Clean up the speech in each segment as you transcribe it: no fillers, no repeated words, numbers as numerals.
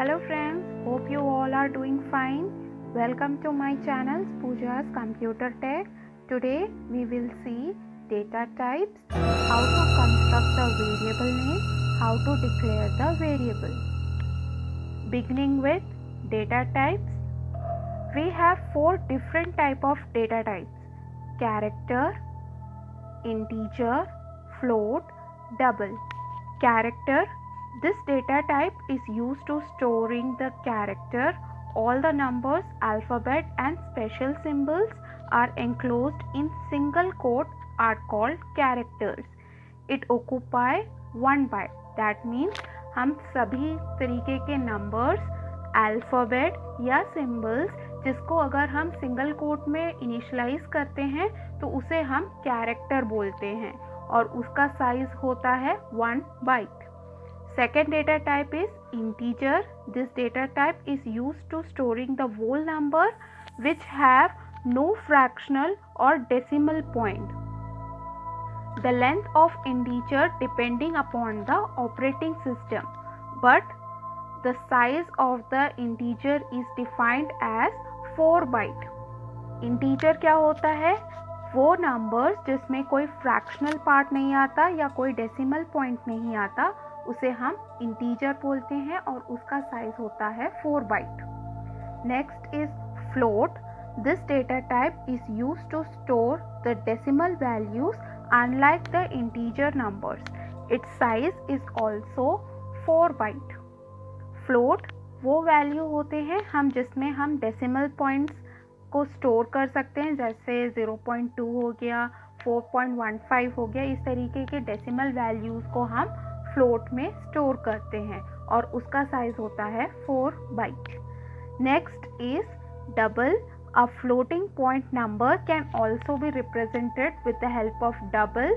Hello friends, hope you all are doing fine. Welcome to my channel Pooja's Computer Tech. Today we will see data types, how to construct the variable name, how to declare the variable. Beginning with data types, we have 4 different type of data types: character, integer, float, double. Character. This data type is used to storing the character. All the numbers, alphabet and special symbols are enclosed in single quote are called characters. It occupy 1 byte. That means हम सभी तरीके के numbers, alphabet या symbols जिसको अगर हम single quote में initialise करते हैं तो उसे हम कैरेक्टर बोलते हैं और उसका साइज होता है 1 bite. Second data type is integer. This data type is used to storing the whole number which have no fractional or decimal point. The length of integer depending upon the operating system, but the size of the integer is defined as 4 byte. Integer क्या होता है? वो numbers जिसमें कोई fractional part नहीं आता या कोई डेसिमल पॉइंट नहीं आता उसे हम इंटीजर बोलते हैं और उसका साइज होता है 4 byte. Next is float. This data type is used to store the decimal values unlike the integer numbers. Its size is also 4 byte. Float वो वैल्यू होते हैं हम जिसमें हम डेसिमल पॉइंट्स को स्टोर कर सकते हैं, जैसे 0.2 हो गया, 4.15 हो गया. इस तरीके के डेसिमल वैल्यूज को हम फ्लोट में स्टोर करते हैं और उसका साइज होता है 4 byte. Next is double. A floating point number can also be represented with the help of double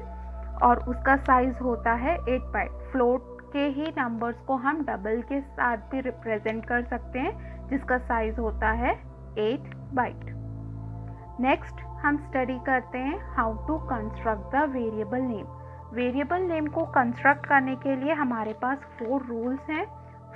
और उसका साइज होता है 8 बाइट. फ्लोट के ही नंबर्स को हम डबल के साथ भी रिप्रेजेंट कर सकते हैं जिसका साइज होता है 8 बाइट. नेक्स्ट हम स्टडी करते हैं how to construct the variable name. Variable name को कंस्ट्रक्ट करने के लिए हमारे पास 4 रूल्स हैं.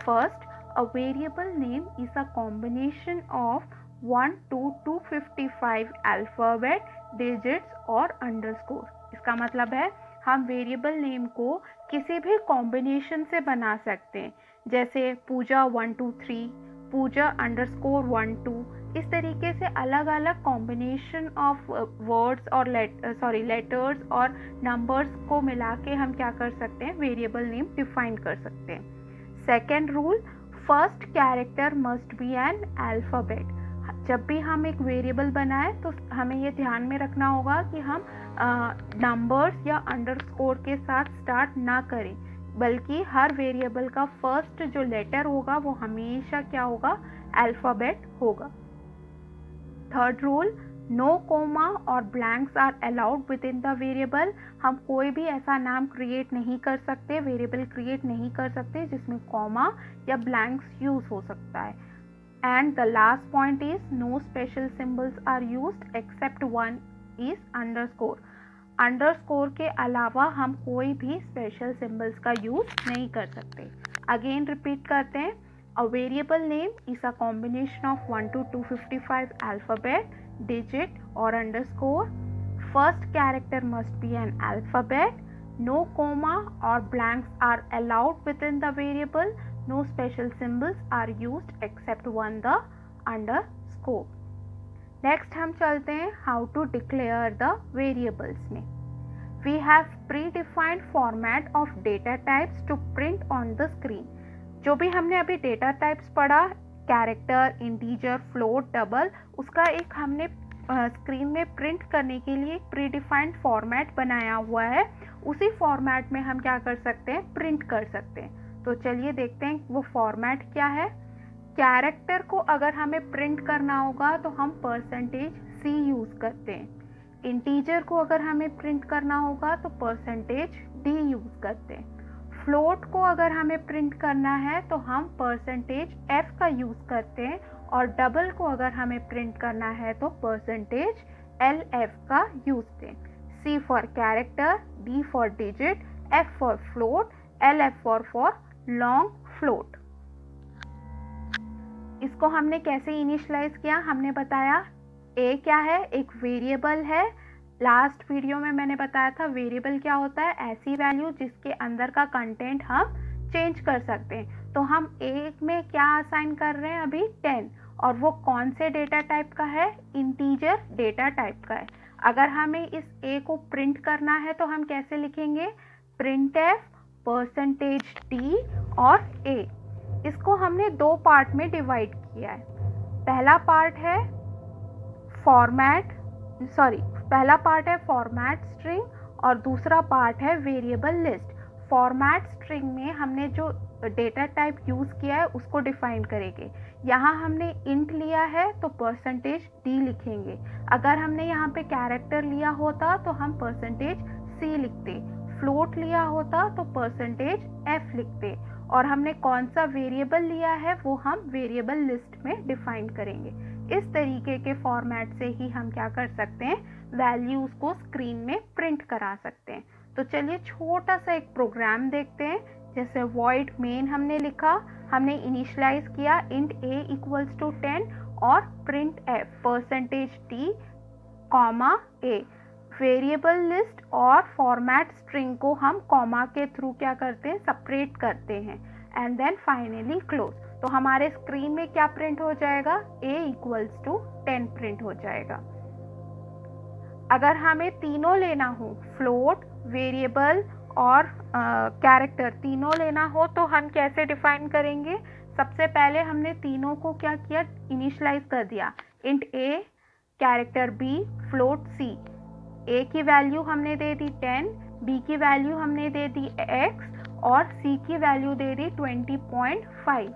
First, a variable name is a combination of 1 to 255 alphabet, digits और अंडरस्कोर. इसका मतलब है हम वेरिएबल नेम को किसी भी कॉम्बिनेशन से बना सकते हैं, जैसे पूजा 123, पूजा अंडरस्कोर 12. इस तरीके से अलग अलग कॉम्बिनेशन ऑफ वर्ड्स और लेटर्स और नंबर्स को मिला के हम क्या कर सकते हैं, वेरिएबल नेम डिफाइन कर सकते हैं. Second rule, first character must be an alphabet. जब भी हम एक वेरिएबल बनाएं तो हमें ये ध्यान में रखना होगा कि हम नंबर्स या अंडरस्कोर के साथ स्टार्ट ना करें, बल्कि हर वेरिएबल का फर्स्ट जो लेटर होगा वो हमेशा क्या होगा, अल्फाबेट होगा. थर्ड रूल, नो कोमा और blanks are allowed within the variable. हम कोई भी ऐसा नाम क्रिएट नहीं कर सकते, वेरिएबल क्रिएट नहीं कर सकते जिसमें कॉमा या ब्लैंक्स यूज हो सकता है. And the last point is no special symbols are used except one is underscore. Underscore के अलावा हम कोई भी स्पेशल सिंबल्स का यूज नहीं कर सकते. अगेन रिपीट करते हैं. A variable name is a combination of 1 to 255 alphabet, digit or underscore. First character must be an alphabet. No comma or blanks are allowed within the variable. No special symbols are used except one, the underscore. Next हम चलते हैं how to declare the variables में. We have predefined format of data types to print on the screen. जो भी हमने अभी data types पढ़ा, character, integer, float, double, उसका एक हमने स्क्रीन में प्रिंट करने के लिए एक प्रीडिफाइंड फॉर्मेट बनाया हुआ है. उसी फॉर्मेट में हम क्या कर सकते हैं, प्रिंट कर सकते हैं. तो चलिए देखते हैं वो फॉर्मेट क्या है. कैरेक्टर को अगर हमें प्रिंट करना होगा तो हम %C यूज़ करते हैं. इंटीजर को अगर हमें प्रिंट करना होगा तो %D यूज़ करते हैं. फ्लोट को अगर हमें प्रिंट करना है तो हम %F का यूज़ करते हैं और डबल को अगर हमें प्रिंट करना है तो %LF का यूज़ दें. C for character, D for digit, F for float, LF for long float. इसको हमने कैसे इनिशियलाइज किया, हमने बताया ए क्या है, एक वेरिएबल है। लास्ट वीडियो में मैंने बताया था वेरिएबल क्या होता है, ऐसी वैल्यू जिसके अंदर का कंटेंट हम चेंज कर सकते हैं। तो हम ए में क्या असाइन कर रहे हैं अभी 10, और वो कौन से डेटा टाइप का है, इंटीजर डेटा टाइप का है। अगर हमें इस ए को प्रिंट करना है तो हम कैसे लिखेंगे, printf %d और a। इसको हमने दो पार्ट में डिवाइड किया है। पहला पार्ट है फॉर्मेट स्ट्रिंग और दूसरा पार्ट है वेरिएबल लिस्ट। फॉर्मेट स्ट्रिंग में हमने जो डेटा टाइप यूज़ किया है उसको डिफाइन करेंगे। यहाँ हमने इंट लिया है तो %d लिखेंगे। अगर हमने यहाँ पे कैरेक्टर लिया होता तो हम %c लिखते, फ्लोट लिया होता तो %f लिखते, और हमने कौन सा वेरिएबल लिया है वो हम वेरिएबल लिस्ट में डिफाइन करेंगे। इस तरीके के फॉर्मेट से ही हम क्या कर सकते हैं, वैल्यूज़ को स्क्रीन में प्रिंट करा सकते हैं। तो चलिए छोटा सा एक प्रोग्राम देखते हैं। जैसे void main हमने लिखा, हमने इनिशियलाइज किया int a = 10 और printf %d, a। Variable list और फॉर्मेट स्ट्रिंग को हम कॉमा के थ्रू क्या करते हैं, सेपरेट करते हैं, एंड देन फाइनली क्लोज। तो हमारे स्क्रीन में क्या प्रिंट हो जाएगा, a = 10 प्रिंट हो जाएगा। अगर हमें तीनों लेना हो, फ्लोट, वेरिएबल और कैरेक्टर तीनों लेना हो, तो हम कैसे डिफाइन करेंगे। सबसे पहले हमने तीनों को क्या किया, इनिशियलाइज कर दिया, int a, character b, float c। a की वैल्यू हमने दे दी 10, b की वैल्यू हमने दे दी x और c की वैल्यू दे दी 20.5।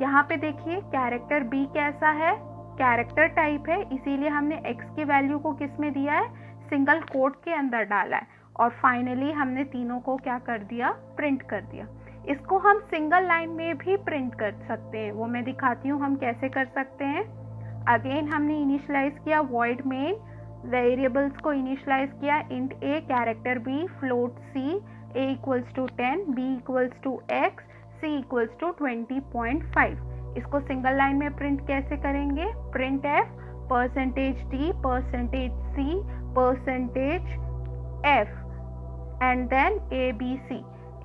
यहाँ पे देखिए कैरेक्टर b कैसा है, कैरेक्टर टाइप है, इसीलिए हमने x की वैल्यू को किस में दिया है, सिंगल कोट के अंदर डाला है, और फाइनली हमने तीनों को क्या कर दिया, प्रिंट कर दिया। इसको हम सिंगल लाइन में भी प्रिंट कर सकते हैं, वो मैं दिखाती हूँ हम कैसे कर सकते हैं। अगेन हमने इनिशियलाइज किया void main, वेरिएबल्स को इनिशियलाइज किया int a, character b, float c, a = 10, b = x, c = 20.5। इसको सिंगल लाइन में प्रिंट कैसे करेंगे, printf %d, %c, %f and then abc।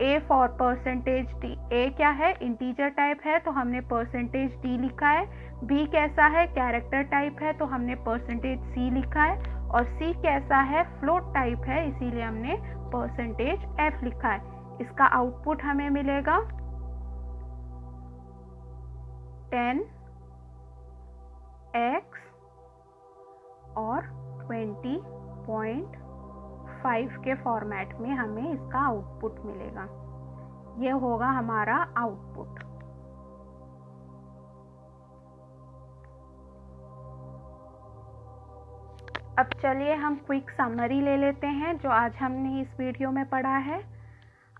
a for %d, a क्या है, इंटीजर टाइप है तो हमने %d लिखा है। b कैसा है, कैरेक्टर टाइप है तो हमने %c लिखा है, और c कैसा है, फ्लोट टाइप है, इसीलिए हमने %f लिखा है। इसका आउटपुट हमें मिलेगा 10x और 20.5 के फॉर्मेट में हमें इसका आउटपुट मिलेगा। ये होगा हमारा आउटपुट। अब चलिए हम क्विक समरी ले लेते हैं जो आज हमने इस वीडियो में पढ़ा है।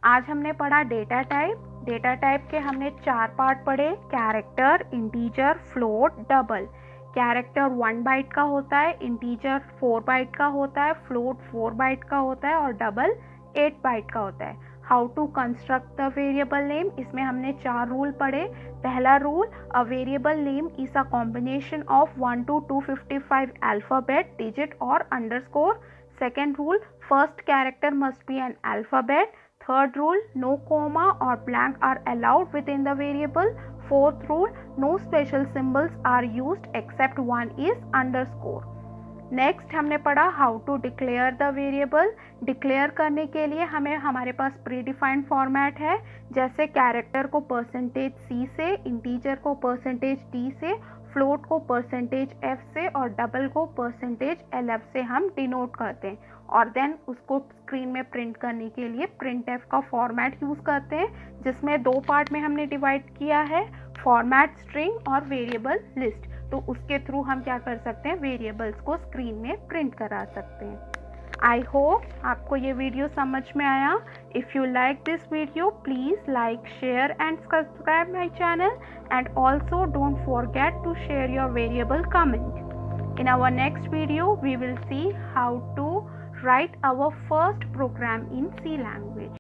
आज हमने पढ़ा डेटा टाइप। डेटा टाइप के हमने 4 पार्ट पढ़े, character, integer, float, double. Character 1 byte का होता है, इंटीजर 4 बाइट का होता है, फ्लोट 4 बाइट का होता है और डबल 8 बाइट का होता है। How to construct the variable name, इसमें हमने 4 रूल पढ़े। पहला rule, a variable name is a combination of 1 to 255 alphabet, digit और underscore. Second rule, first character must be an alphabet. Third rule, no comma or blank are allowed within the variable. Fourth rule, no special symbols are used except one is underscore. Next हमने पढ़ा how to declare the variable. Declare करने के लिए हमारे पास pre defined format है, जैसे character को %c से, इंटीजर को %d से, फ्लोट को %f से और डबल को %lf से हम डिनोट करते हैं, और देन उसको स्क्रीन में प्रिंट करने के लिए printf का फॉर्मेट यूज़ करते हैं, जिसमें 2 पार्ट में हमने डिवाइड किया है, फॉर्मेट स्ट्रिंग और वेरिएबल लिस्ट। तो उसके थ्रू हम क्या कर सकते हैं, वेरिएबल्स को स्क्रीन में प्रिंट करा सकते हैं। आई होप आपको ये वीडियो समझ में आया। If you like this video please like, share and subscribe my channel, and also don't forget to share your variable comment. In our next video, we will see how to write our first program in C language.